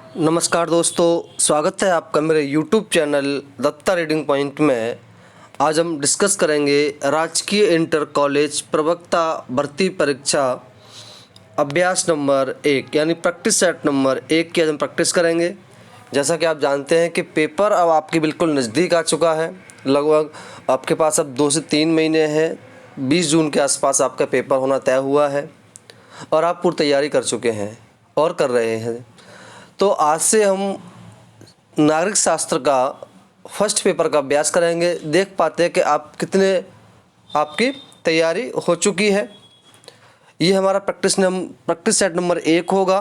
नमस्कार दोस्तों, स्वागत है आपका मेरे YouTube channel Datta Reading Point में। आज हम डिस्कस करेंगे राजकीय इंटर कॉलेज प्रवक्ता भर्ती परीक्षा अभ्यास नंबर 1 यानी प्रैक्टिस सेट नंबर 1 की आज हम प्रैक्टिस करेंगे। जैसा कि आप जानते हैं कि पेपर अब आपके बिल्कुल नज़दीक आ चुका है। लगभग आपके पास अब 2 से 3 महीने हैं। 20 जून के आसपास आपका पेपर होना तय हुआ है और आप पूरी तैयारी कर चुके हैं और कर रहे हैं। तो आज से हम नागरिक शास्त्र का फर्स्ट पेपर का अभ्यास करेंगे। देख पाते हैं कि आप कितने आपकी तैयारी हो चुकी है। ये हमारा प्रैक्टिस सेट नंबर 1 होगा।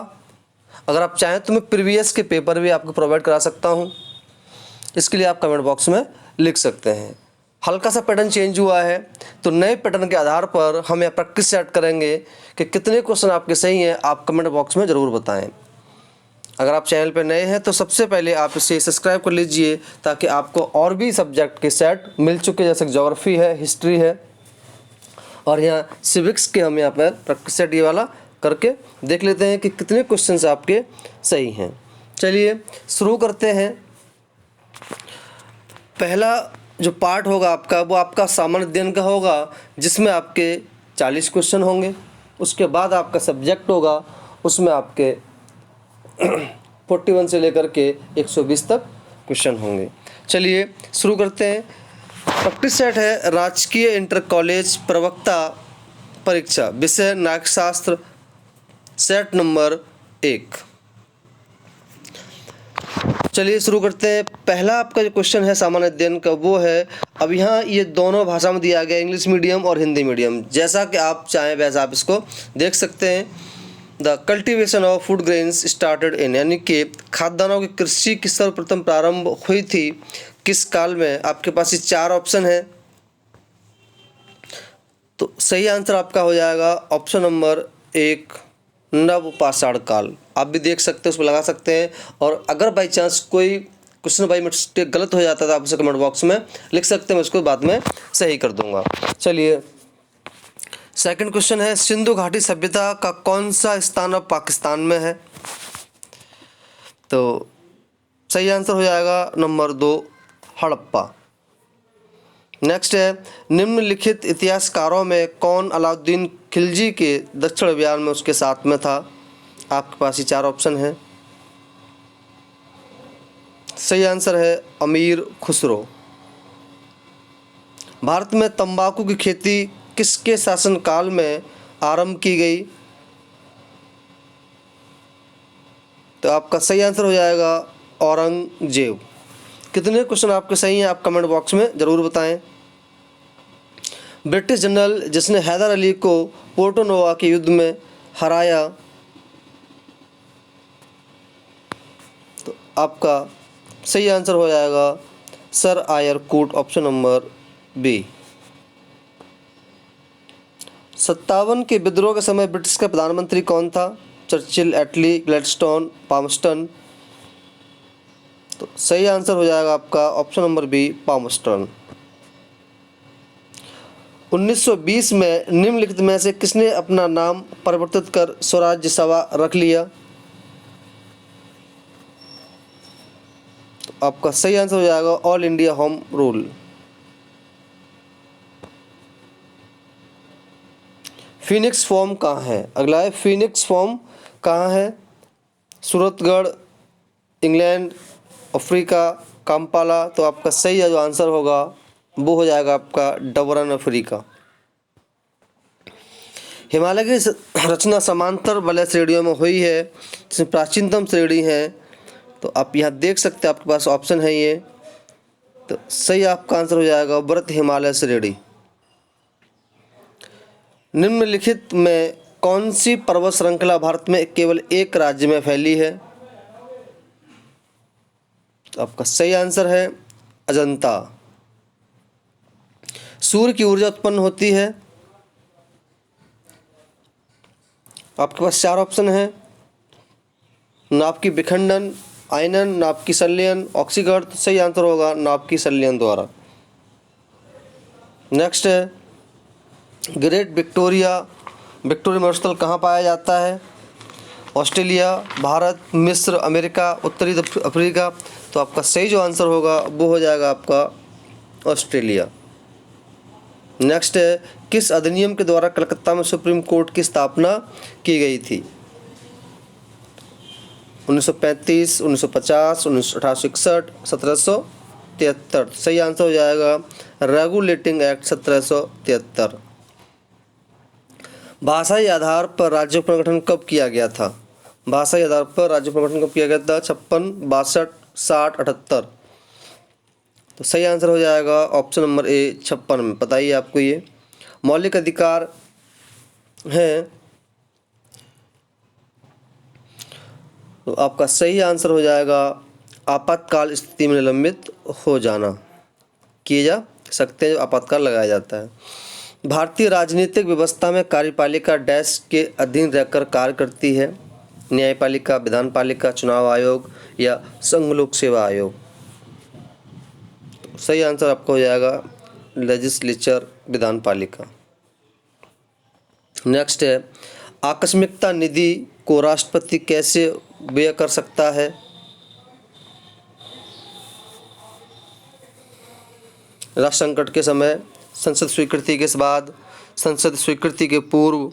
अगर आप चाहें तो मैं प्रीवियस के पेपर भी आपको प्रोवाइड करा सकता हूँ। इसके लिए आप कमेंट बॉक्स में लिख सकते हैं। हल्का सा पैटर्न चेंज हुआ है, तो नए पैटर्न के आधार पर हम यह प्रैक्टिस सेट करेंगे कि कितने क्वेश्चन आपके सही हैं। आप कमेंट बॉक्स में ज़रूर बताएं। अगर आप चैनल पर नए हैं तो सबसे पहले आप इसे सब्सक्राइब कर लीजिए ताकि आपको और भी सब्जेक्ट के सेट मिल चुके, जैसे ज्योग्राफी है, हिस्ट्री है और यहाँ सिविक्स के हम यहाँ पर प्रैक्टिस सेट ये वाला करके देख लेते हैं कि कितने क्वेश्चंस आपके सही हैं। चलिए शुरू करते हैं। पहला जो पार्ट होगा आपका वो आपका सामान्य अध्ययन का होगा, जिसमें आपके 40 क्वेश्चन होंगे। उसके बाद आपका सब्जेक्ट होगा, उसमें आपके 41 से लेकर के 120 तक क्वेश्चन होंगे। चलिए शुरू करते हैं। प्रैक्टिस सेट है राजकीय इंटर कॉलेज प्रवक्ता परीक्षा, विषय नागरिक शास्त्र, सेट नंबर 1। चलिए शुरू करते हैं। पहला आपका जो क्वेश्चन है सामान्य अध्ययन का वो है, अब यहाँ ये दोनों भाषा में दिया गया, इंग्लिश मीडियम और हिंदी मीडियम। जैसा कि आप चाहें वैसा आप इसको देख सकते हैं। The cultivation of food grains started in, यानी कि खाद्यान्नों की कृषि की सर्वप्रथम प्रारंभ हुई थी किस काल में। आपके पास ये 4 ऑप्शन है, तो सही आंसर आपका हो जाएगा ऑप्शन नंबर 1, नवपाषाण काल। आप भी देख सकते हैं, उसमें लगा सकते हैं। और अगर बाई चांस कोई क्वेश्चन बाई मिस्टेक गलत हो जाता है तो आप उसे कमेंट बॉक्स में लिख सकते हैं, मैं उसको बाद में सही कर दूंगा। चलिए सेकंड क्वेश्चन है, सिंधु घाटी सभ्यता का कौन सा स्थान अब पाकिस्तान में है। तो सही आंसर हो जाएगा नंबर 2, हड़प्पा। नेक्स्ट है, निम्नलिखित इतिहासकारों में कौन अलाउद्दीन खिलजी के दक्षिण अभियान में उसके साथ में था। आपके पास ये 4 ऑप्शन है। सही आंसर है अमीर खुसरो। भारत में तंबाकू की खेती किसके शासनकाल में आरंभ की गई। तो आपका सही आंसर हो जाएगा औरंगजेब। कितने क्वेश्चन आपके सही हैं आप कमेंट बॉक्स में ज़रूर बताएं। ब्रिटिश जनरल जिसने हैदर अली को पोर्टो नोवा के युद्ध में हराया, तो आपका सही आंसर हो जाएगा सर आयर कूट, ऑप्शन नंबर बी। 57 के विद्रोह के समय ब्रिटिश का प्रधानमंत्री कौन था। चर्चिल, एटली, ग्लैडस्टोन, पामस्टन। तो सही आंसर हो जाएगा आपका ऑप्शन नंबर बी, पामस्टन। 1920 में निम्नलिखित में से किसने अपना नाम परिवर्तित कर स्वराज्य सभा रख लिया। तो आपका सही आंसर हो जाएगा All India Home Rule. Phoenix farm कहाँ है। अगला है, फिनिक्स फॉर्म कहाँ है। Suratgarh, England, Africa, Kampala. तो आपका सही जो आंसर होगा वो हो जाएगा आपका डबरन, अफ्रीका। हिमालय की रचना समांतर वलय श्रेणियों में हुई है, जिसमें प्राचीनतम श्रेणी है। तो आप यहाँ देख सकते हैं, आपके पास ऑप्शन है ये। तो सही आपका आंसर हो जाएगा व्रत हिमालय श्रेणी। निम्नलिखित में कौन सी पर्वत श्रृंखला भारत में केवल एक राज्य में फैली है। तो आपका सही आंसर है अजंता। सूर्य की ऊर्जा उत्पन्न होती है। आपके पास 4 ऑप्शन है, नाभ की विखंडन, आयनन, नाभ की संलयन, ऑक्सीकरण। तो सही आंसर होगा नाभ की संलयन द्वारा। नेक्स्ट है, ग्रेट विक्टोरिया मरुस्थल कहाँ पाया जाता है। ऑस्ट्रेलिया, भारत, मिस्र, अमेरिका, उत्तरी अफ्रीका। तो आपका सही जो आंसर होगा वो हो जाएगा आपका ऑस्ट्रेलिया। नेक्स्ट है, किस अधिनियम के द्वारा कलकत्ता में सुप्रीम कोर्ट की स्थापना की गई थी? 1935, 1950, 1861, 1773। सही आंसर हो जाएगा रेगुलेटिंग एक्ट 1773। भाषाई आधार पर राज्य पुनर्गठन कब किया गया था? भाषाई आधार पर राज्य पुनर्गठन कब किया गया था? 56, 62, 60, 78। तो सही आंसर हो जाएगा ऑप्शन नंबर ए 56 में। बताइए आपको ये मौलिक अधिकार है, तो आपका सही आंसर हो जाएगा आपातकाल स्थिति में निलंबित हो जाना, किए जा सकते हैं, आपातकाल लगाया जाता है। भारतीय राजनीतिक व्यवस्था में कार्यपालिका डैश के अधीन रहकर कार्य करती है? न्यायपालिका, विधानपालिका, चुनाव आयोग या संघ लोक सेवा आयोग? तो सही आंसर आपका हो जाएगा लेजिस्लेचर, विधानपालिका। नेक्स्ट है, आकस्मिकता निधि को राष्ट्रपति कैसे व्यय कर सकता है? राष्ट्र संकट के समय, संसद स्वीकृति के बाद, संसद स्वीकृति के पूर्व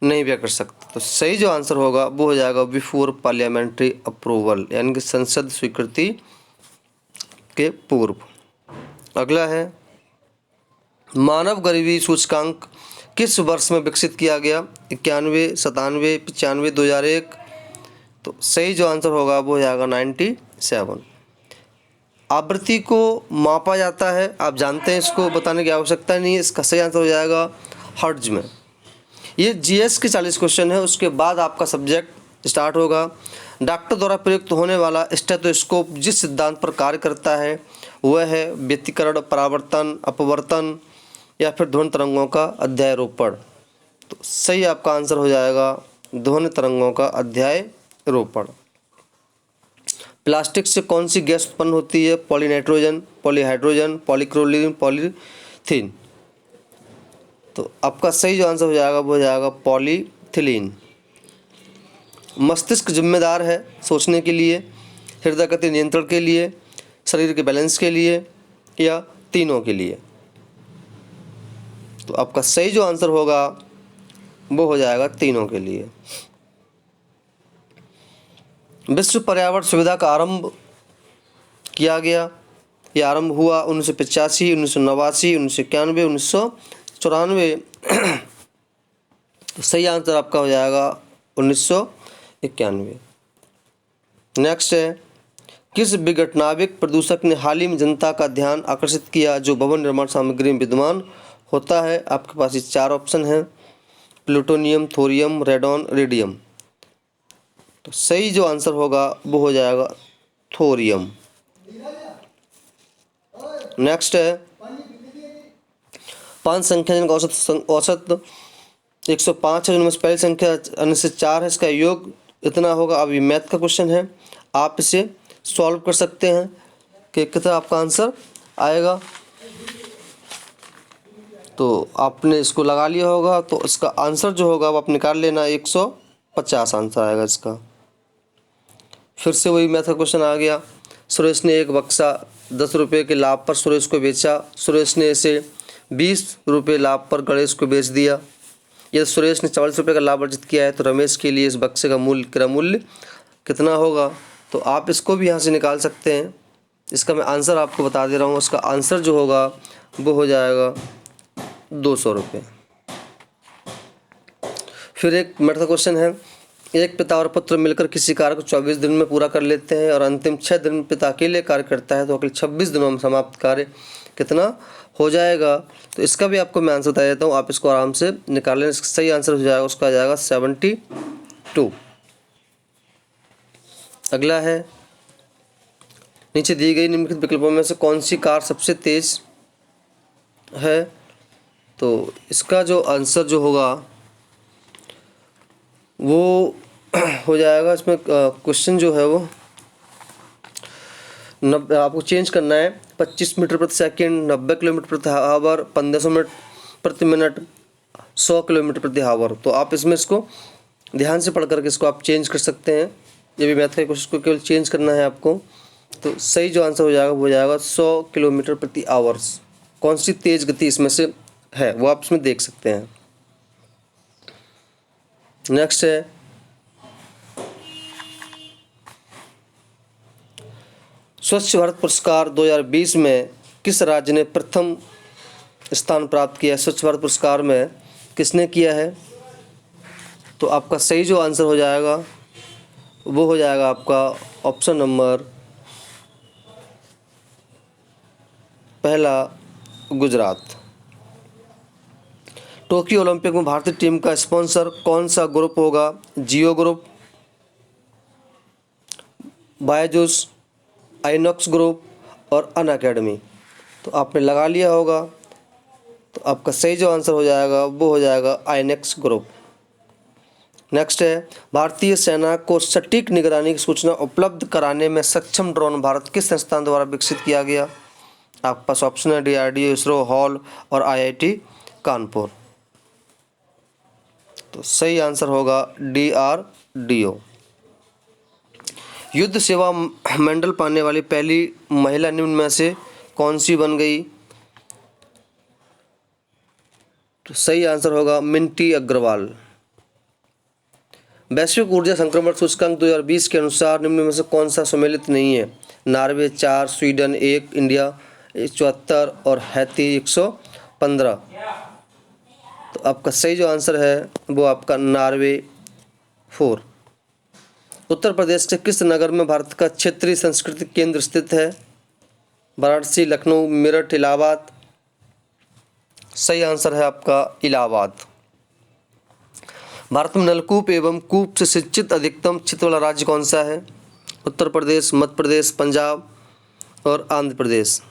नहीं व्यय कर सकता। तो सही जो आंसर होगा वो हो जाएगा बिफोर पार्लियामेंट्री अप्रूवल, यानी कि संसद स्वीकृति के पूर्व। अगला है, मानव गरीबी सूचकांक किस वर्ष में विकसित किया गया? 91, 97, 95, 2001। तो सही जो आंसर होगा वो हो जाएगा 97। आवृत्ति को मापा जाता है, आप जानते हैं, इसको बताने की आवश्यकता नहीं है। इसका सही आंसर हो जाएगा हर्ट्ज में। ये जीएस के 40 क्वेश्चन है, उसके बाद आपका सब्जेक्ट स्टार्ट होगा। डॉक्टर द्वारा प्रयुक्त होने वाला स्टेथोस्कोप जिस सिद्धांत पर कार्य करता है वह है व्यतिकरण, परावर्तन, अपवर्तन या फिर ध्वनि तरंगों का अध्यारोपण। तो सही आपका आंसर हो जाएगा ध्वनि तरंगों का अध्यारोपण। प्लास्टिक से कौन सी गैस उत्पन्न होती है? पॉलीनाइट्रोजन, पॉलीहाइड्रोजन, पॉलीक्लोरीन, पॉलीथीन। तो आपका सही जो आंसर हो जाएगा वो हो जाएगा पॉलीथिलीन। मस्तिष्क जिम्मेदार है सोचने के लिए, हृदय गति नियंत्रण के लिए, शरीर के बैलेंस के लिए या तीनों के लिए? तो आपका सही जो आंसर होगा वो हो जाएगा तीनों के लिए। विश्व पर्यावरण सुविधा का आरंभ किया गया, यह आरंभ हुआ 1985, 1989, 1991, 1994। तो सही आंसर आपका हो जाएगा 1991। नेक्स्ट है, किस विघटनाविक प्रदूषक ने हाल ही में जनता का ध्यान आकर्षित किया जो भवन निर्माण सामग्री में विद्यमान होता है? आपके पास ये 4 ऑप्शन हैं, प्लूटोनियम, थोरियम, रेडॉन, रेडियम। तो सही जो आंसर होगा वो हो जाएगा थोरियम। नेक्स्ट है, 5 संख्या जिनका औसत 105 है, जिनमें से पहली संख्या अन्य से 4 है, इसका योग इतना होगा। अब ये मैथ का क्वेश्चन है, आप इसे सॉल्व कर सकते हैं कि कितना आपका आंसर आएगा। तो आपने इसको लगा लिया होगा, तो इसका आंसर जो होगा वो आप निकाल लेना, 150 आंसर आएगा इसका। फिर से वही मैथ का क्वेश्चन आ गया। सुरेश ने एक बक्सा 10 रुपये के लाभ पर सुरेश को बेचा। सुरेश ने इसे 20 रुपये लाभ पर गणेश को बेच दिया। यदि सुरेश ने 40 रुपये का लाभ अर्जित किया है तो रमेश के लिए इस बक्से का क्रय मूल्य कितना होगा? तो आप इसको भी यहाँ से निकाल सकते हैं। इसका मैं आंसर आपको बता दे रहा हूँ। उसका आंसर जो होगा वो हो जाएगा 200 रुपये। फिर एक मैथ का क्वेश्चन है, एक पिता और पुत्र मिलकर किसी कार्य को 24 दिन में पूरा कर लेते हैं और अंतिम 6 दिन में पिता अकेले कार्य करता है, तो अगले 26 दिनों में समाप्त कार्य कितना हो जाएगा? तो इसका भी आपको मैं आंसर बता देता हूँ, आप इसको आराम से निकाल लें। इसका सही आंसर हो जाएगा, उसका आ जाएगा 72। अगला है, नीचे दी गई निम्नलिखित विकल्पों में से कौन सी कार सबसे तेज है? तो इसका जो आंसर जो होगा वो हो जाएगा, इसमें क्वेश्चन जो है वो आपको चेंज करना है। 25 मीटर प्रति सेकंड, 90 किलोमीटर प्रति आवर, 1500 मीटर प्रति मिनट, 100 किलोमीटर प्रति आवर। तो आप इसमें इसको ध्यान से पढ़ करके इसको आप चेंज कर सकते हैं। जब भी मैथ का क्वेश्चन को केवल चेंज करना है आपको, तो सही जो आंसर हो जाएगा वो हो जाएगा 100 किलोमीटर प्रति आवर्स। कौन सी तेज गति इसमें से है वो आप इसमें देख सकते हैं। नेक्स्ट है स्वच्छ भारत पुरस्कार 2020 में किस राज्य ने प्रथम स्थान प्राप्त किया है? स्वच्छ भारत पुरस्कार में किसने किया है? तो आपका सही जो आंसर हो जाएगा वो हो जाएगा आपका ऑप्शन नंबर पहला, गुजरात। टोक्यो ओलंपिक में भारतीय टीम का स्पॉन्सर कौन सा ग्रुप होगा? जियो ग्रुप, बायजूस, आइनॉक्स ग्रुप और अनअकैडमी। तो आपने लगा लिया होगा, तो आपका सही जो आंसर हो जाएगा वो हो जाएगा आइनॉक्स ग्रुप। नेक्स्ट है भारतीय सेना को सटीक निगरानी की सूचना उपलब्ध कराने में सक्षम ड्रोन भारत किस संस्थान द्वारा विकसित किया गया? आपके पास ऑप्शन है DRDO, इसरो, हॉल और IIT कानपुर। तो सही आंसर होगा DRDO। युद्ध सेवा मेडल पाने वाली पहली महिला निम्न में से कौन सी बन गई? तो सही आंसर होगा मिंटी अग्रवाल। वैश्विक ऊर्जा संक्रमण सूचकांक 2020 के अनुसार निम्न में से कौन सा सम्मिलित नहीं है? नॉर्वे 4, स्वीडन 1, इंडिया 74 और हैती 115। तो आपका सही जो आंसर है वो आपका नॉर्वे 4। उत्तर प्रदेश के किस नगर में भारत का क्षेत्रीय सांस्कृतिक केंद्र स्थित है? वाराणसी, लखनऊ, मेरठ, इलाहाबाद। सही आंसर है आपका इलाहाबाद। भारत में नलकूप एवं कूप से सिंचित अधिकतम क्षेत्र वाला राज्य कौन सा है? उत्तर प्रदेश, मध्य प्रदेश, पंजाब और आंध्र प्रदेश।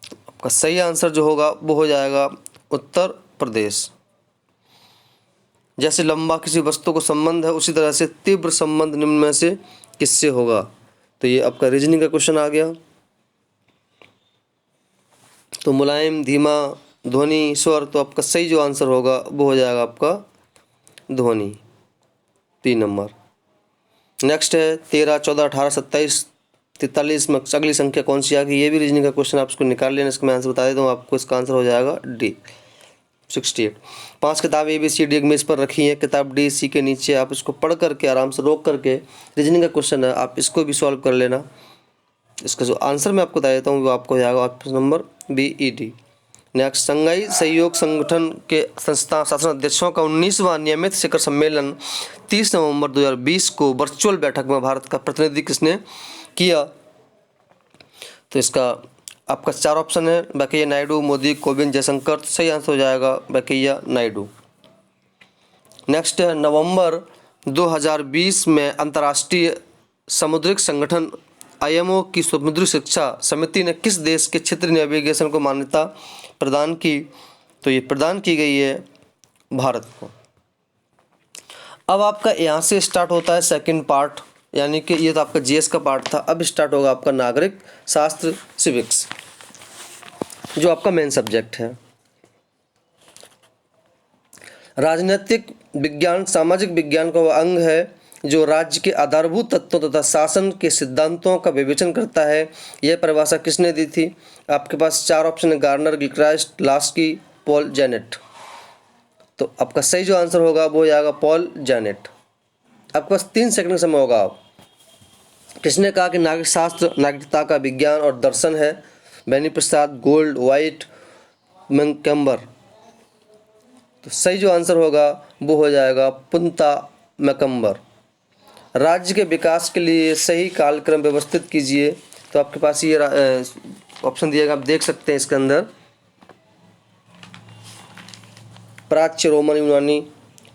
आपका सही आंसर जो होगा वो हो जाएगा उत्तर प्रदेश। जैसे लंबा किसी वस्तु को संबंध है, उसी तरह से तीव्र संबंध निम्न में से किससे होगा? तो ये आपका रीजनिंग का क्वेश्चन आ गया। तो मुलायम, धीमा, ध्वनि, स्वर। तो आपका सही जो आंसर होगा वो हो जाएगा आपका ध्वनि, 3 नंबर। नेक्स्ट है 13, 14, 18, 27, 43 में अगली संख्या कौन सी आ गई? ये भी रीजनिंग का क्वेश्चन आप इसको निकाल लेना। इसका मैं आंसर बता देता हूँ आपको। इसका आंसर हो जाएगा डी, 68। 5 किताब ABCD एक मेज़ पर रखी है। किताब D, C के नीचे आप इसको पढ़ करके आराम से रोक करके, रीजनिंग का क्वेश्चन है, आप इसको भी सॉल्व कर लेना। इसका जो आंसर मैं आपको बता देता हूँ वो आपको हो जाएगा ऑप्शन नंबर BED। नेक्स्ट, संघाई सहयोग संगठन के संस्था शासन अध्यक्षों का 19वां नियमित शिखर सम्मेलन 30 नवंबर 2020 को वर्चुअल बैठक में भारत का प्रतिनिधि किसने किया? तो इसका आपका 4 ऑप्शन है, वेंकैया नायडू, मोदी, कोविंद, जयशंकर। तो सही आंसर हो जाएगा वेंकैया नायडू। नेक्स्ट है नवंबर 2020 में अंतर्राष्ट्रीय समुद्रिक संगठन IMO की समुद्री शिक्षा समिति ने किस देश के क्षेत्रीय नेविगेशन को मान्यता प्रदान की? तो ये प्रदान की गई है भारत को। अब आपका यहाँ से स्टार्ट होता है सेकंड पार्ट, यानी कि ये तो आपका GS का पार्ट था। अब स्टार्ट होगा आपका नागरिक शास्त्र, सिविक्स, जो आपका मेन सब्जेक्ट है। राजनीतिक विज्ञान सामाजिक विज्ञान का वह अंग है जो राज्य के आधारभूत तत्वों तथा शासन के सिद्धांतों का विवेचन करता है। यह परिभाषा किसने दी थी? आपके पास 4 ऑप्शन है, Garner, Gilchrist, Laski, Paul Janet. तो आपका सही जो आंसर होगा वो हो जाएगा पॉल जेनेट। आपके पास 3 सेकंड का समय होगा। किसने कहा कि नागरिक शास्त्र नागरिकता का विज्ञान और दर्शन है? Beni Prasad, gold, white, मैकम्बर। तो सही जो आंसर होगा वो हो जाएगा पुंता मैकम्बर। राज्य के विकास के लिए सही कालक्रम व्यवस्थित कीजिए। तो आपके पास ये ऑप्शन दिएगा, आप देख सकते हैं इसके अंदर, प्राच्य, रोमन, यूनानी,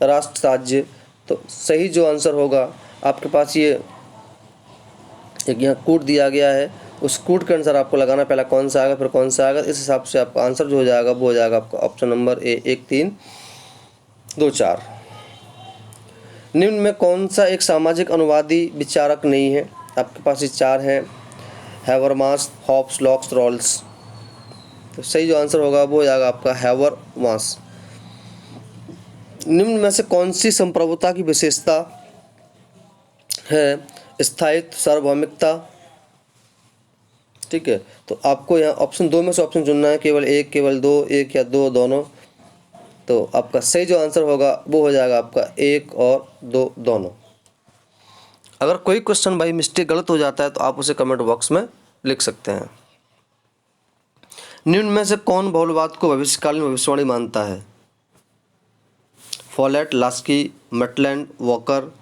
राष्ट्र, राज्य। तो सही जो आंसर होगा आपके पास ये एक यहाँ कोड दिया गया है, उस कोड के अनुसार आपको लगाना, पहला कौन सा आएगा फिर कौन सा आएगा। इस हिसाब से आपका आंसर जो हो जाएगा वो हो जाएगा आपका ऑप्शन नंबर A, 1, 3, 2, 4। निम्न में कौन सा एक सामाजिक अनुवादी विचारक नहीं है? आपके पास ये 4 हैं, हैबरमास, हॉब्स, लॉक्स, रॉल्स। तो सही जो आंसर होगा वो हो जाएगा आपका हैबरमास। निम्न में से कौन सी संप्रभुता की विशेषता है? स्थायित्व, सार्वभौमिकता। ठीक है, तो आपको यहाँ ऑप्शन 2 में से ऑप्शन चुनना है, केवल एक, केवल दो, एक या दो, दोनों। तो आपका सही जो आंसर होगा वो हो जाएगा आपका एक और दो, दोनों। अगर कोई क्वेश्चन भाई मिस्टेक गलत हो जाता है तो आप उसे कमेंट बॉक्स में लिख सकते हैं। निम्न में से कौन बहुलवाद को भविष्यकालीन भविष्यवाणी मानता है? Follett, Laski, Maitland, Walker.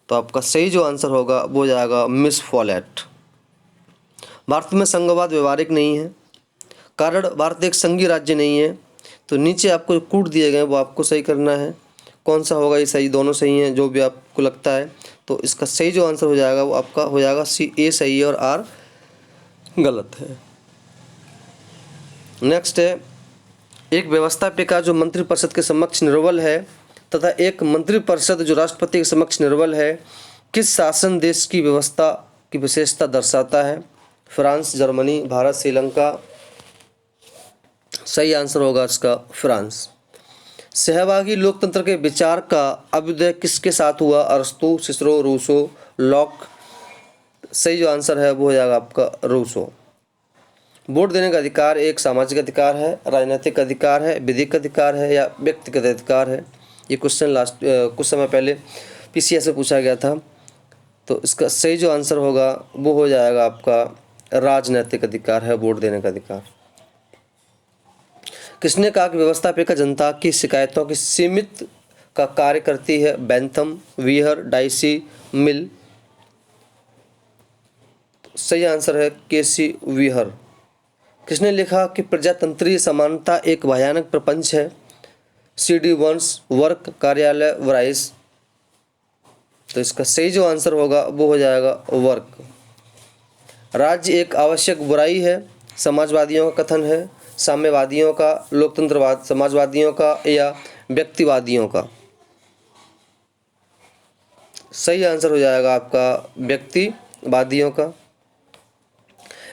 तो आपका सही जो आंसर होगा वो हो जाएगा मिस फॉलेट। भारत में संघवाद व्यवहारिक नहीं है, कारण भारत एक संघीय राज्य नहीं है। तो नीचे आपको कूट दिए गए वो आपको सही करना है। कौन सा होगा ये सही? दोनों सही हैं, जो भी आपको लगता है। तो इसका सही जो आंसर हो जाएगा वो आपका हो जाएगा सी, ए सही है और आर गलत है। नेक्स्ट है, एक व्यवस्थापिका जो मंत्रिपरिषद के समक्ष निर्बल है तथा एक मंत्रिपरिषद जो राष्ट्रपति के समक्ष निर्बल है, किस शासन देश की व्यवस्था की विशेषता दर्शाता है? France, Germany, Bharat, Sri Lanka. सही आंसर होगा इसका फ्रांस। सहभागी लोकतंत्र के विचार का अभ्युदय किसके साथ हुआ? अरस्तु, सिसरो, रूसो, लॉक। सही जो आंसर है वो हो जाएगा आपका रूसो। वोट देने का अधिकार एक सामाजिक अधिकार है, राजनीतिक अधिकार है, विधिक अधिकार है या व्यक्तिगत अधिकार है? ये क्वेश्चन कुछ समय पहले पीसीएस में पूछा गया था। तो इसका सही जो आंसर होगा वो हो जाएगा आपका राजनीतिक अधिकार है, वोट देने का अधिकार। किसने कहा कि व्यवस्थापिका जनता की शिकायतों की सीमित का कार्य करती है? बेंथम, वीहर, डाइसी, मिल। सही आंसर है केसी वीहर। किसने लिखा कि प्रजातंत्रीय समानता एक भयानक प्रपंच है? सीडी वंश, वर्क, कार्यालय, वराइस। तो इसका सही जो आंसर होगा वो हो जाएगा वर्क। राज्य एक आवश्यक बुराई है, समाजवादियों का कथन है, साम्यवादियों का, लोकतंत्रवाद समाजवादियों का या व्यक्तिवादियों का? सही आंसर हो जाएगा आपका व्यक्तिवादियों का।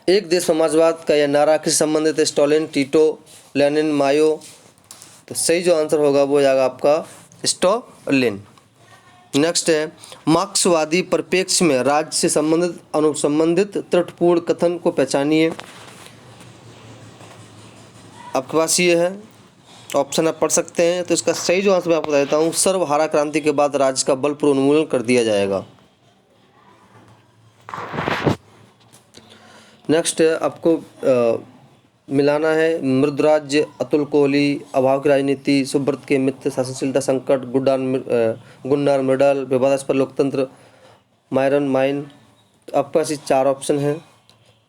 एक देश समाजवाद का यह नारा किससे संबंधित है? स्टालिन, टीटो, लेनिन, माओ। तो सही जो आंसर होगा वो हो जाएगा आपका स्टालिन। नेक्स्ट है, मार्क्सवादी परिप्रेक्ष्य में राज्य से संबंधित अनुसंबंधित त्रुटिपूर्ण कथन को पहचानिए। आपके पास ये है, ऑप्शन आप पढ़ सकते हैं। तो इसका सही जो आंसर मैं आपको बता देता हूँ, सर्वहारा क्रांति के बाद राज्य का बलपूर्वक उन्मूलन कर दिया जाएगा। नेक्स्ट है, आपको मिलाना है मृदुराज्य, अतुल कोहली, अभाव की राजनीति, सुब्रत के मित्र, शासनशीलता संकट, गुन्नार मृडल, विवादास्पद लोकतंत्र, मायरन माइन। आपके पास ये 4 ऑप्शन हैं।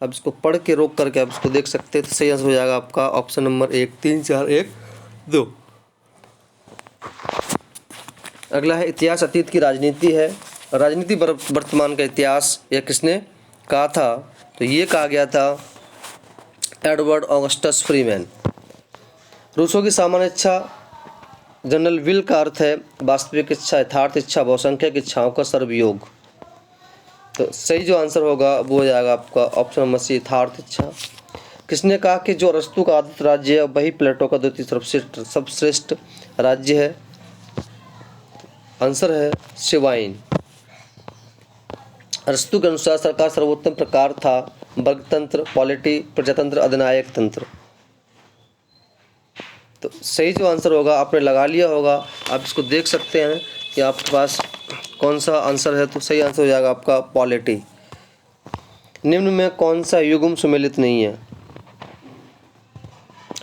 अब इसको पढ़ के रोक करके आप इसको देख सकते हैं। तो सही आंसर हो जाएगा आपका ऑप्शन नंबर 1, 3, 4, 1, 2। अगला है इतिहास अतीत की राजनीति है। राजनीति वर्तमान का इतिहास यह किसने कहा था? तो ये कहा गया था एडवर्ड ऑगस्टस फ्रीमैन। रूसो की सामान्य इच्छा जनरल विल का अर्थ है वास्तविक इच्छा, यथार्थ इच्छा, बहुसंख्यक इच्छाओं का सर्वयोग। तो सही जो आंसर होगा वो हो जाएगा आपका ऑप्शन नंबर सी, यथार्थ इच्छा। किसने कहा कि जो अरस्तु का आदित्य राज्य है वही प्लेटो का द्वितीय सर्वश्रेष्ठ राज्य है? आंसर है शिवाइन। अरस्तु के अनुसार सरकार सर्वोत्तम प्रकार था वर्गतंत्र, पॉलिटी, प्रजातंत्र, अधिनायक तंत्र। तो सही जो आंसर होगा आपने लगा लिया होगा, आप इसको देख सकते हैं कि आपके पास कौन सा आंसर है। तो सही आंसर हो जाएगा आपका पॉलिटी। निम्न में कौन सा युग्म सुमेलित नहीं है?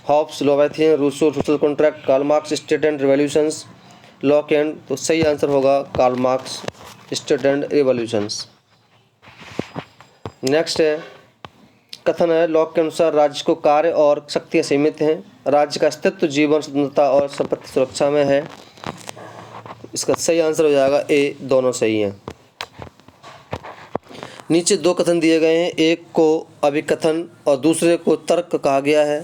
Hobbes, Leviathan, Rousseau, social contract, Karl Marx, state and revolutions, Locke and. तो सही आंसर होगा Karl Marx, state and revolutions. Next है, कथन है लॉक के अनुसार राज्य को कार्य और शक्तियाँ सीमित हैं, राज्य का अस्तित्व जीवन, स्वतंत्रता और संपत्ति सुरक्षा में है। इसका सही आंसर हो जाएगा ए, दोनों सही हैं। नीचे 2 कथन दिए गए हैं, एक को अभिकथन और दूसरे को तर्क कहा गया है।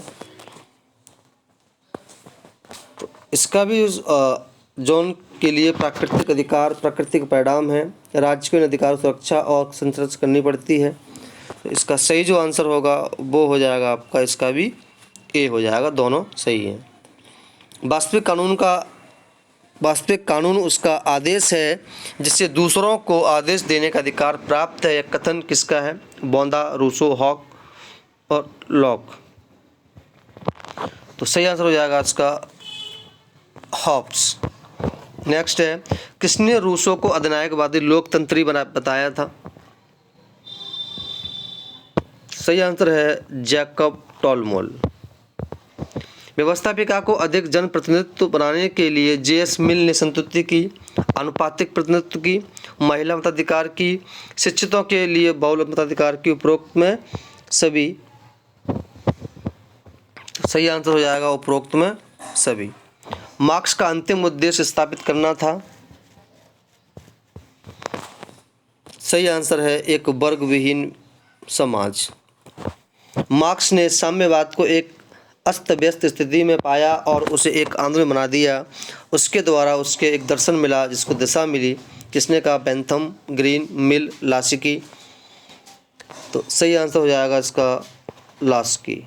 तो इसका भी जोन के लिए प्राकृतिक अधिकार प्राकृतिक परिणाम है, राज्य को इन अधिकार सुरक्षा और संरक्षण करनी पड़ती है। तो इसका सही जो आंसर होगा वो हो जाएगा आपका, इसका भी ए हो जाएगा, दोनों सही हैं। वास्तविक कानून का वास्तविक कानून उसका आदेश है जिससे दूसरों को आदेश देने का अधिकार प्राप्त है। यह कथन किसका है? बोंदा, रूसो, हॉक और लॉक। तो सही आंसर हो जाएगा इसका हॉब्स। नेक्स्ट है, किसने रूसो को अधिनायकवादी लोकतंत्री बताया था? सही आंसर है जैकब टॉलमोल। व्यवस्थापिका को अधिक जनप्रतिनिधित्व बनाने के लिए जे.एस. मिल ने संतुष्टि की, आनुपातिक प्रतिनिधित्व की, महिला मताधिकार की, शिक्षितों के लिए बहुल मताधिकार की, उपरोक्त में सभी। सही आंसर हो जाएगा उपरोक्त में सभी। मार्क्स का अंतिम उद्देश्य स्थापित करना था। सही आंसर है एक वर्ग विहीन समाज। मार्क्स ने साम्यवाद को एक अस्त व्यस्त स्थिति में पाया और उसे एक आंदोलन बना दिया। उसके द्वारा उसके एक दर्शन मिला जिसको दिशा मिली। किसने कहा? बेंथम, ग्रीन, मिल, लास्की। तो सही आंसर हो जाएगा इसका लास्की।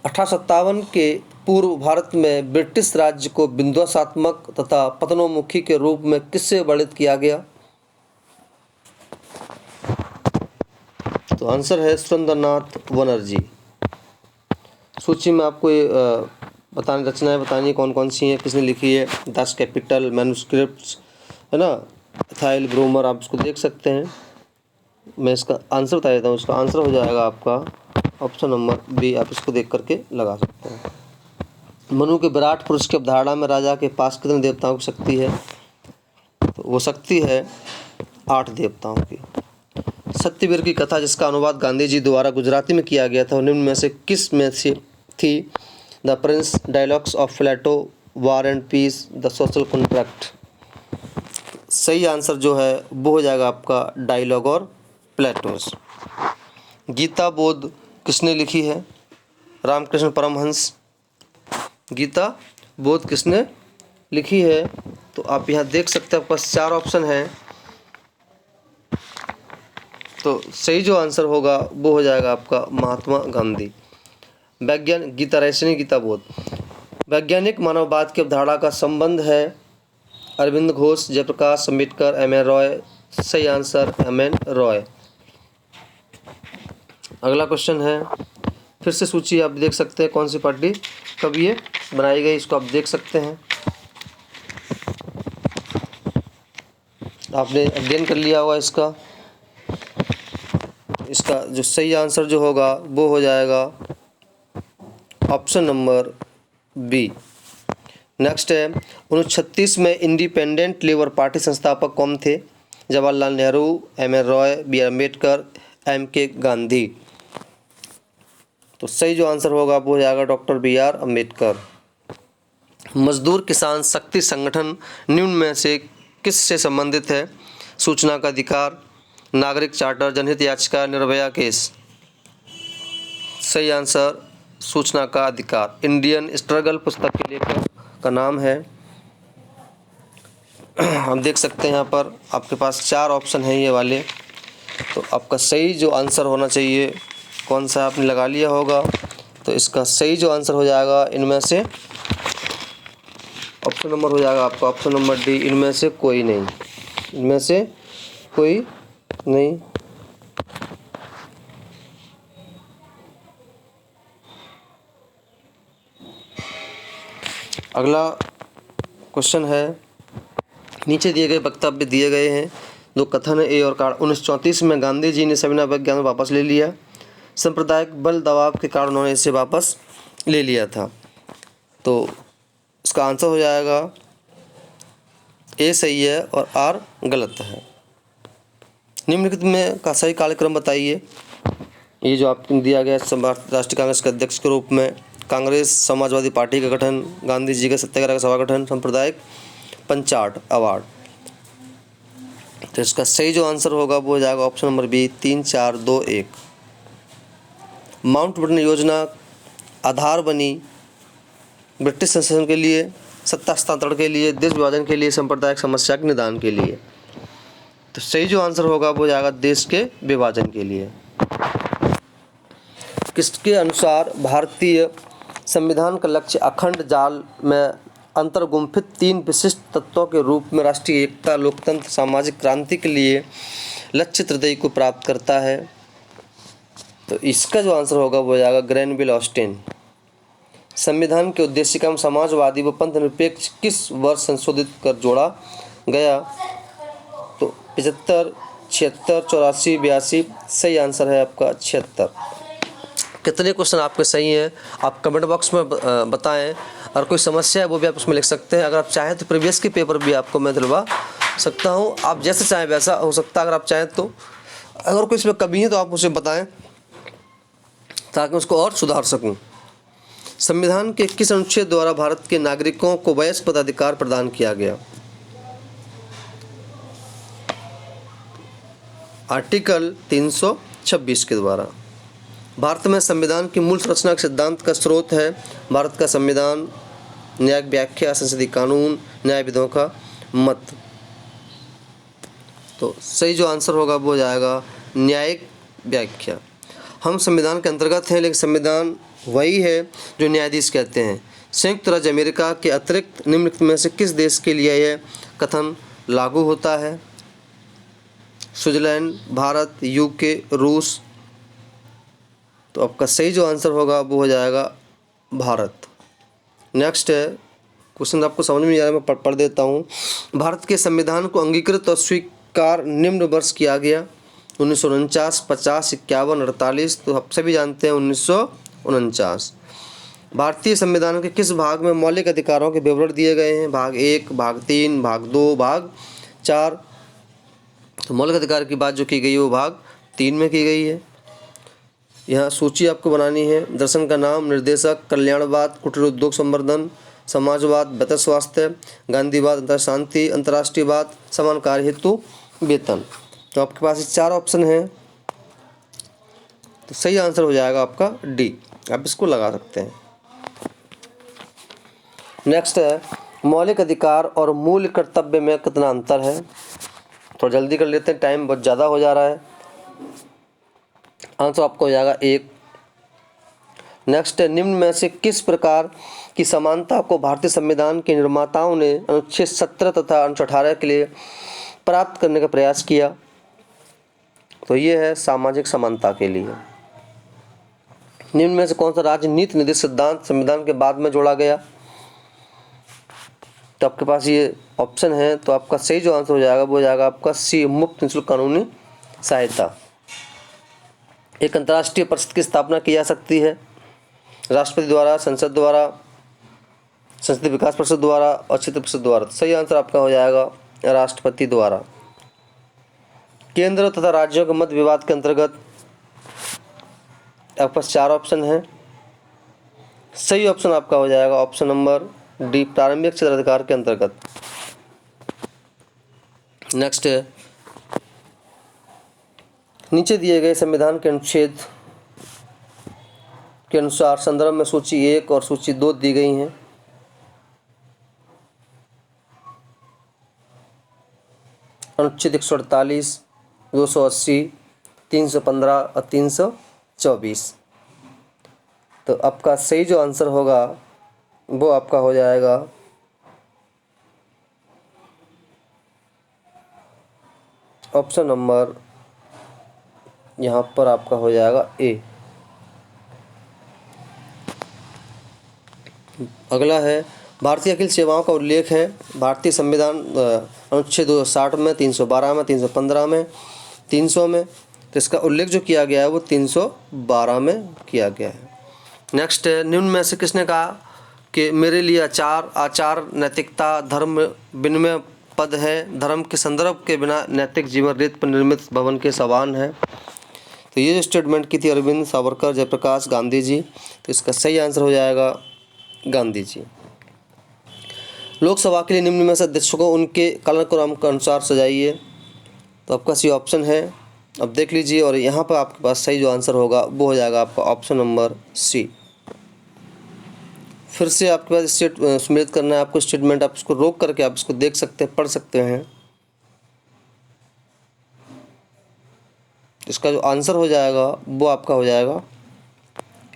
1857 के पूर्व भारत में ब्रिटिश राज्य को विध्वंसात्मक तथा पतनोन्मुखी के रूप में किससे वर्णित किया गया? तो आंसर है सुरेंद्रनाथ बनर्जी। सूची में आपको रचनाएं बतानी कौन कौन सी हैं, किसने लिखी है। दस कैपिटल, मैन्युस्क्रिप्ट्स, है ना, थाइल ब्रूमर, आप इसको देख सकते हैं। मैं इसका आंसर बता देता हूँ। इसका आंसर हो जाएगा आपका ऑप्शन नंबर बी। आप इसको देख करके लगा सकते हैं। मनु के विराट पुरुष की अवधारणा में राजा के पास कितने देवताओं की शक्ति है? तो वो शक्ति है 8 देवताओं की। सत्यवीर की कथा जिसका अनुवाद गांधी जी द्वारा गुजराती में किया गया था, निम्न में से किस में से थी? The Prince, Dialogues of Plato, War and Peace, The Social Contract. सही आंसर जो है वो हो जाएगा आपका डायलॉग और प्लेटोस। गीता बोध किसने लिखी है? रामकृष्ण परमहंस। गीता बोध किसने लिखी है? तो आप यहाँ देख सकते हैं, आपके पास 4 ऑप्शन है। तो सही जो आंसर होगा वो हो जाएगा आपका महात्मा गांधी। गीता रैसनी, गीता बोध। वैज्ञानिक मानववाद की अवधारणा का संबंध है? Arvind Ghosh, Jayaprakash, Ambedkar, M N Roy. सही आंसर एम एन रॉय। अगला क्वेश्चन है, फिर से सूची आप देख सकते हैं कौन सी पार्टी कब ये बनाई गई, इसको आप देख सकते हैं। आपने अध्ययन कर लिया होगा इसका। इसका जो सही आंसर जो होगा वो हो जाएगा ऑप्शन नंबर बी। नेक्स्ट है, 1936 में इंडिपेंडेंट लेबर पार्टी संस्थापक कौन थे? Jawaharlal Nehru, M N Roy, B R Ambedkar, M K Gandhi. तो सही जो आंसर होगा वो हो जाएगा डॉक्टर बी आर अम्बेडकर। मजदूर किसान शक्ति संगठन निम्न में से किस से संबंधित है? सूचना का अधिकार, नागरिक चार्टर, जनहित याचिका, निर्भया केस। सही आंसर सूचना का अधिकार। इंडियन स्ट्रगल पुस्तक के लेखक का नाम है। हम देख सकते हैं यहाँ पर आपके पास 4 ऑप्शन हैं ये वाले। तो आपका सही जो आंसर होना चाहिए कौन सा आपने लगा लिया होगा। तो इसका सही जो आंसर हो जाएगा इनमें से ऑप्शन नंबर हो जाएगा आपका ऑप्शन नंबर डी, इनमें से कोई नहीं। इनमें से कोई नहीं। अगला क्वेश्चन है, नीचे दिए गए वक्तव्य दिए गए हैं, दो कथन है ए और कारण। 1934 में गांधी जी ने सविनय अवज्ञा वापस ले लिया। सांप्रदायिक बल दबाव के कारण उन्होंने इसे वापस ले लिया था। तो इसका आंसर हो जाएगा ए सही है और आर गलत है। निम्नलिखित में का सही कार्यक्रम बताइए। ये जो आपको दिया गया राष्ट्रीय कांग्रेस के अध्यक्ष के रूप में कांग्रेस समाजवादी पार्टी का गठन, गांधी जी के सत्याग्रह का सभा गठन, सांप्रदायिक पंचाट अवार्ड। तो इसका सही जो आंसर होगा वो हो जाएगा ऑप्शन नंबर बी 3, 4, 2, 1। माउंटबेटन योजना आधार बनी ब्रिटिश शासन के लिए, सत्ता हस्तांतरण के लिए, देश विभाजन के लिए, सांप्रदायिक समस्या के निदान के लिए। तो सही जो आंसर होगा वो जाएगा देश के विभाजन के लिए। किसके अनुसार भारतीय संविधान का लक्ष्य अखंड जाल में अंतर्गुम्फित 3 विशिष्ट तत्वों के रूप में राष्ट्रीय एकता, लोकतंत्र, सामाजिक क्रांति के लिए लक्षित हृदय को प्राप्त करता है। तो इसका जो आंसर होगा वो हो जाएगा ग्रैनविल ऑस्टिन। संविधान के उद्देशिका में समाजवादी व पंथ निरपेक्ष किस वर्ष संशोधित कर जोड़ा गया? तो 75, 76, 84, 82। सही आंसर है आपका 76। कितने क्वेश्चन आपके सही हैं आप कमेंट बॉक्स में बताएं। और कोई समस्या है वो भी आप उसमें लिख सकते हैं। अगर आप चाहें तो प्रीवियस के पेपर भी आपको मैं दिलवा सकता हूं, आप जैसे चाहें वैसा हो सकता है। अगर आप चाहें तो अगर कोई इसमें कमी है तो आप उसे बताएं ताकि उसको और सुधार सकूं। संविधान के किस अनुच्छेद द्वारा भारत के नागरिकों को वयस्क मताधिकार प्रदान किया गया? आर्टिकल 326 के द्वारा। भारत में संविधान की मूल संरचना के सिद्धांत का स्रोत है भारत का संविधान, न्यायिक व्याख्या, संसदीय कानून, न्यायविदों का मत। तो सही जो आंसर होगा वो हो जाएगा न्यायिक व्याख्या। हम संविधान के अंतर्गत हैं, लेकिन संविधान वही है जो न्यायाधीश कहते हैं। संयुक्त राज्य अमेरिका के अतिरिक्त निम्नलिखित में से किस देश के लिए यह कथन लागू होता है? स्विट्जरलैंड, भारत, यूके, रूस। तो आपका सही जो आंसर होगा वो हो जाएगा भारत। नेक्स्ट है क्वेश्चन, आपको समझ में नहीं आ रहा, मैं पढ़ देता हूँ। भारत के संविधान को अंगीकृत और स्वीकार निम्न वर्ष किया गया? 1949, 50, 51, 48। तो आप सभी जानते हैं 1949। भारतीय संविधान के किस भाग में मौलिक अधिकारों के विवरण दिए गए हैं? भाग 1, भाग 3, भाग 2, भाग 4। तो मौलिक अधिकार की बात जो की गई है वो भाग 3 में की गई है। यहाँ सूची आपको बनानी है। दर्शन का नाम, निर्देशक, कल्याणवाद, कुटीर उद्योग संवर्धन, समाजवाद, बेहतर स्वास्थ्य, गांधीवाद, अंतर शांति, अंतर्राष्ट्रीयवाद, समान कार्य हेतु वेतन। तो आपके पास ये 4 ऑप्शन हैं। तो सही आंसर हो जाएगा आपका डी। आप इसको लगा सकते हैं। नेक्स्ट है मौलिक अधिकार और मूल कर्तव्य में कितना अंतर है? थोड़ा जल्दी कर लेते हैं, टाइम बहुत ज़्यादा हो जा रहा है। आंसर आपको हो जाएगा 1। नेक्स्ट है निम्न में से किस प्रकार की समानता को भारतीय संविधान के निर्माताओं ने अनुच्छेद 17 तथा अनुच्छेद 18 के लिए प्राप्त करने का प्रयास किया? तो ये है सामाजिक समानता के लिए। निम्न में से कौन सा राजनीति निर्देश सिद्धांत संविधान के बाद में जोड़ा गया? तो आपके पास ये ऑप्शन है। तो आपका सही जो आंसर हो जाएगा वो हो जाएगा आपका सी, मुफ्त निःशुल्क कानूनी सहायता। एक अंतर्राष्ट्रीय परिषद की स्थापना की जा सकती है राष्ट्रपति द्वारा, संसद द्वारा, संसदीय विकास परिषद द्वारा और क्षेत्रीय परिषद द्वारा। सही आंसर आपका हो जाएगा राष्ट्रपति द्वारा। केंद्र तथा राज्यों के मध्य विवाद के अंतर्गत आपके पास 4 ऑप्शन हैं। सही ऑप्शन आपका हो जाएगा ऑप्शन नंबर डी, प्रारंभिक क्षेत्राधिकार के अंतर्गत। नेक्स्ट है नीचे दिए गए संविधान के अनुच्छेद के अनुसार संदर्भ में सूची 1 और सूची 2 दी गई हैं। अनुच्छेद 148, 280, 315 और 324। तो आपका सही जो आंसर होगा वो आपका हो जाएगा ऑप्शन नंबर, यहाँ पर आपका हो जाएगा ए। अगला है भारतीय अखिल सेवाओं का उल्लेख है भारतीय संविधान अनुच्छेद 260 में, 312 में, 315 में, 300 में। तो इसका उल्लेख जो किया गया है वो 312 में किया गया है। नेक्स्ट है निम्न में से किसने कहा कि मेरे लिए आचार नैतिकता धर्म विनिमय पद है, धर्म के संदर्भ के बिना नैतिक जीवन रेत पर निर्मित भवन के समान है? तो ये जो स्टेटमेंट की थी अरविंद, सावरकर, जयप्रकाश, गांधी जी। तो इसका सही आंसर हो जाएगा गांधी जी। लोकसभा के लिए निम्न में से अध्यक्षों को उनके कालक्रम के अनुसार सजाइए। तो आपका सही ऑप्शन है, अब देख लीजिए। और यहाँ पर आपके पास सही जो आंसर होगा वो हो जाएगा आपका ऑप्शन नंबर सी। फिर से आपके पास सम्मिलित करना है आपको स्टेटमेंट, आप इसको रोक करके आप इसको देख सकते हैं, पढ़ सकते हैं। इसका जो आंसर हो जाएगा वो आपका हो जाएगा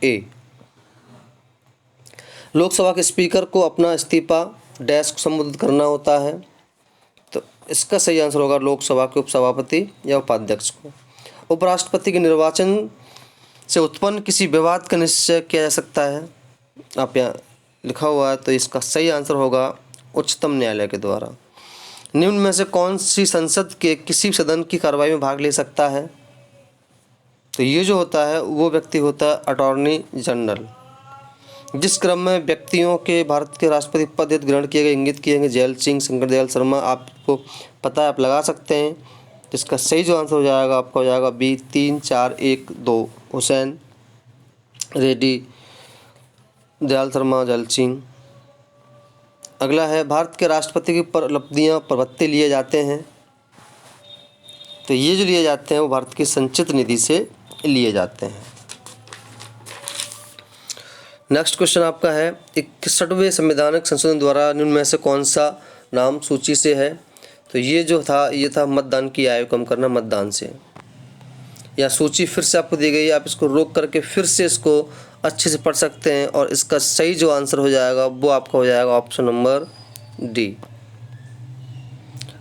ए। लोकसभा के स्पीकर को अपना इस्तीफा डैश को संबोधित करना होता है। तो इसका सही आंसर होगा लोकसभा के उपसभापति या उपाध्यक्ष को। उपराष्ट्रपति के निर्वाचन से उत्पन्न किसी विवाद का निश्चय किया जा सकता है, आप यहाँ लिखा हुआ है, तो इसका सही आंसर होगा उच्चतम न्यायालय के द्वारा। निम्न में से कौन सी संसद के किसी सदन की कार्रवाई में भाग ले सकता है? तो ये जो होता है वो व्यक्ति होता है अटॉर्नी जनरल। जिस क्रम में व्यक्तियों के भारत के राष्ट्रपति पद ग्रहण किए गए इंगित किए गए जैल सिंह, शंकर दयाल शर्मा, आपको पता है, आप लगा सकते हैं। जिसका सही जो आंसर हो जाएगा आपका हो जाएगा बी 3 4 1 2 हुसैन रेड्डी, दयाल शर्मा, जैल सिंह। अगला है भारत के राष्ट्रपति की उपलब्धियाँ पर भत्ते लिए जाते हैं। तो ये जो लिए जाते हैं वो भारत की संचित निधि से लिए जाते हैं। नेक्स्ट क्वेश्चन आपका है 61वें संवैधानिक संशोधन द्वारा निम्न में से कौन सा नाम सूची से है? तो ये जो था ये था मतदान की आयु कम करना मतदान से। या सूची फिर से आपको दी गई है, आप इसको रोक करके फिर से इसको अच्छे से पढ़ सकते हैं और इसका सही जो आंसर हो जाएगा वो आपका हो जाएगा ऑप्शन नंबर डी।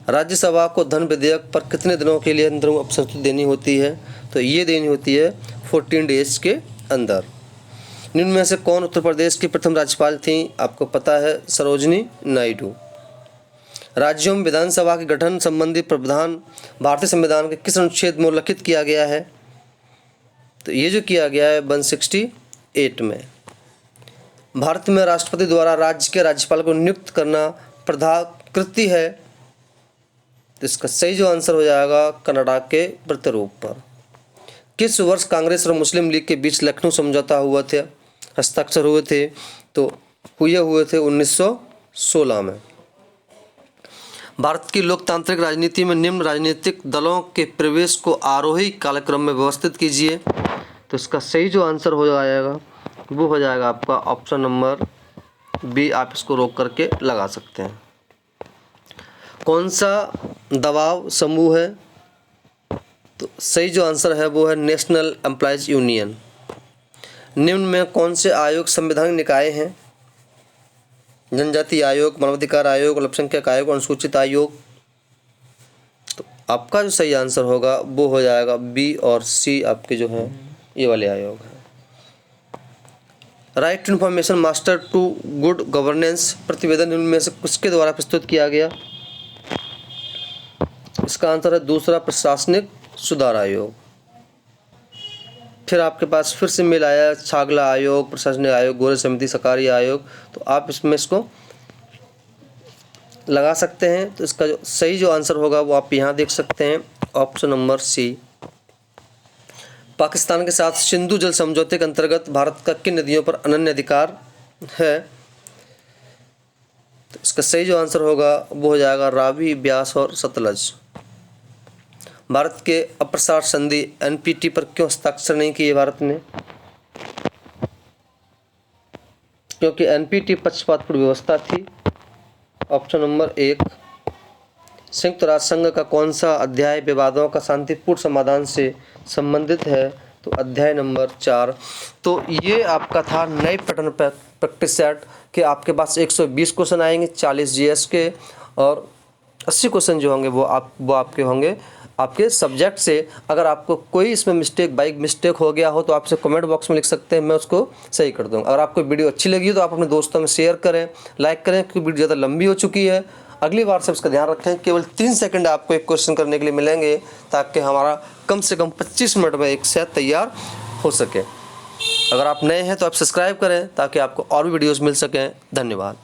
राज्यसभा को धन विधेयक पर कितने दिनों के लिए अंतरिम उपस्थिति देनी होती है? तो ये देनी होती है 14 डेज के अंदर। निम्न में से कौन उत्तर प्रदेश की प्रथम राज्यपाल थी? आपको पता है सरोजनी नायडू। राज्यों में विधानसभा के गठन संबंधी प्रावधान भारतीय संविधान के किस अनुच्छेद में उल्लिखित किया गया है? तो ये जो किया गया है 168 में। भारत में राष्ट्रपति द्वारा राज्य के राज्यपाल को नियुक्त करना प्रथाकृति है। तो इसका सही जो आंसर हो जाएगा कनाडा के प्रतिरूप पर। किस वर्ष कांग्रेस और मुस्लिम लीग के बीच लखनऊ समझौता हुआ थे, हस्ताक्षर हुए थे? तो हुए थे 1916 में। भारत की लोकतांत्रिक राजनीति में निम्न राजनीतिक दलों के प्रवेश को आरोही कालक्रम में व्यवस्थित कीजिए। तो इसका सही जो आंसर हो जाएगा वो हो जाएगा आपका ऑप्शन नंबर बी। आप इसको रोक करके लगा सकते हैं। कौन सा दबाव समूह है? तो सही जो आंसर है वो है नेशनल एम्प्लॉयज़ यूनियन। निम्न में कौन से आयोग संवैधानिक निकाय हैं? जनजाति आयोग, मानवाधिकार आयोग, अल्पसंख्यक आयोग, अनुसूचित आयोग। तो आपका जो सही आंसर होगा वो हो जाएगा बी और सी, आपके जो हैं ये वाले आयोग हैं। Right to information master to good governance प्रतिवेदन निम्न में से किसके द्वारा प्रस्तुत किया गया? इसका आंसर है दूसरा, प्रशासनिक सुधार आयोग। फिर आपके पास फिर से मेल आया छागला आयोग, प्रशासनिक आयोग, गोरे समिति, सरकारी आयोग। तो आप इसमें इसको लगा सकते हैं। तो इसका जो सही जो आंसर होगा वो आप यहाँ देख सकते हैं ऑप्शन नंबर सी। पाकिस्तान के साथ सिंधु जल समझौते के अंतर्गत भारत का किन नदियों पर अनन्य अधिकार है? तो इसका सही जो आंसर होगा वो हो जाएगा रावी, ब्यास और सतलज। भारत के अप्रसार संधि एनपीटी पर क्यों हस्ताक्षर नहीं किए भारत ने? क्योंकि एनपीटी पक्षपातपूर्ण व्यवस्था थी। Option number 1। संयुक्त राष्ट्र संघ का कौन सा अध्याय विवादों का शांतिपूर्ण समाधान से संबंधित है? तो अध्याय नंबर 4। तो ये आपका था नए पैटर्न प्रैक्टिस सेट के आपके पास 120 क्वेश्चन आएंगे, 40 जीएस के और 80 क्वेश्चन जो होंगे वो आपके होंगे आपके सब्जेक्ट से। अगर आपको कोई इसमें मिस्टेक हो गया हो तो आप इसे कमेंट बॉक्स में लिख सकते हैं, मैं उसको सही कर दूँगा। अगर आपको वीडियो अच्छी लगी तो आप अपने दोस्तों में शेयर करें, लाइक करें, क्योंकि वीडियो ज़्यादा लंबी हो चुकी है। अगली बार से इसका ध्यान रखें, केवल 3 सेकंड आपको एक क्वेश्चन करने के लिए मिलेंगे ताकि हमारा कम से कम 25 मिनट में एक सेट तैयार हो सके। अगर आप नए हैं तो आप सब्सक्राइब करें ताकि आपको और भी वीडियोज़ मिल सकें। धन्यवाद।